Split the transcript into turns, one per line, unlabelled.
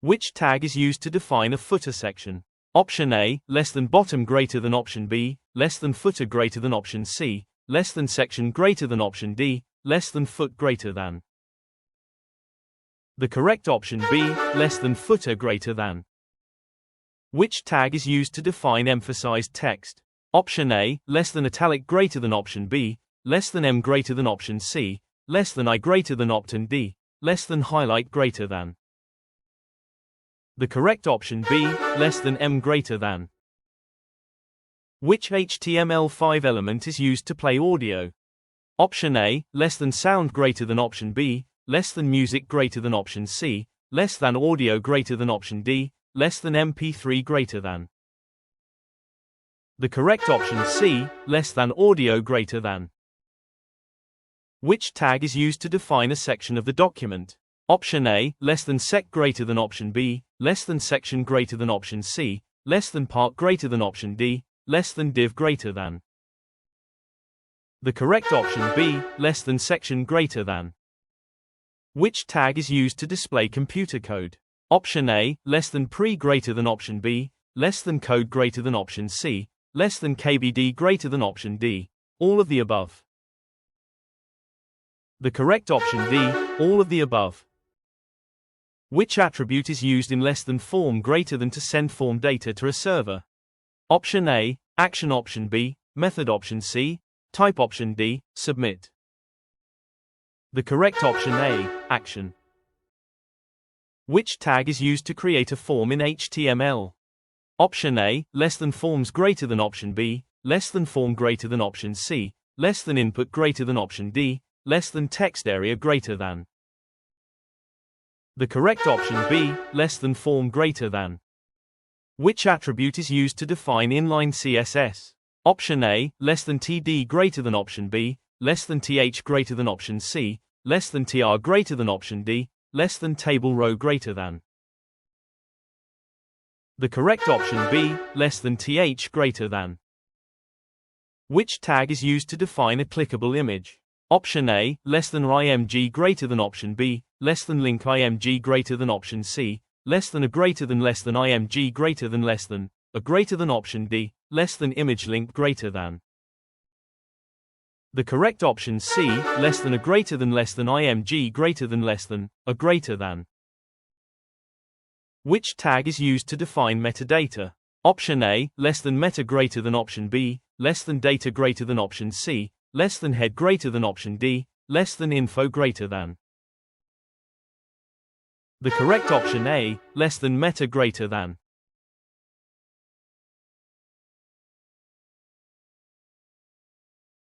Which tag is used to define a footer section? Option A, less than bottom greater than option B, less than footer greater than option C, less than section greater than option D, less than foot greater than. The correct option B, less than footer greater than. Which tag is used to define emphasized text? Option A, less than italic greater than option B, less than M greater than option C, less than I greater than option D, less than highlight greater than. The correct option B, less than M greater than. Which HTML5 element is used to play audio? Option A, less than sound greater than option B, less than music greater than option C, less than audio greater than option D, less than MP3 greater than. The correct option C, less than audio greater than. Which tag is used to define a section of the document? Option A, less than sec greater than option B, less than section greater than option C, less than part greater than option D, less than div greater than. The correct option B, less than section greater than. Which tag is used to display computer code? Option A, less than pre greater than option B, less than code greater than option C, less than KBD greater than option D, all of the above. The correct option D, all of the above. Which attribute is used in less than form greater than to send form data to a server? Option A, action option B, method option C, type option D, submit. The correct option A, action. Which tag is used to create a form in HTML? Option A, less than forms greater than option B, less than form greater than option C, less than input greater than option D, less than text area greater than. The correct option B, less than form greater than. Which attribute is used to define inline CSS? Option A, less than TD greater than option B, less than TH greater than option C, less than TR greater than option D, less than table row greater than. The correct option B, less than TH greater than. Which tag is used to define a clickable image? Option A, less than IMG greater than option B, less than link IMG greater than option C, less than a greater than IMG greater than a greater than option D, less than image link greater than. The correct option C, less than a greater than IMG greater than a greater than. Which tag is used to define metadata? Option A, less than meta greater than option B, less than data greater than option C, less than head greater than option D, less than info greater than. The correct option A, less than meta greater than.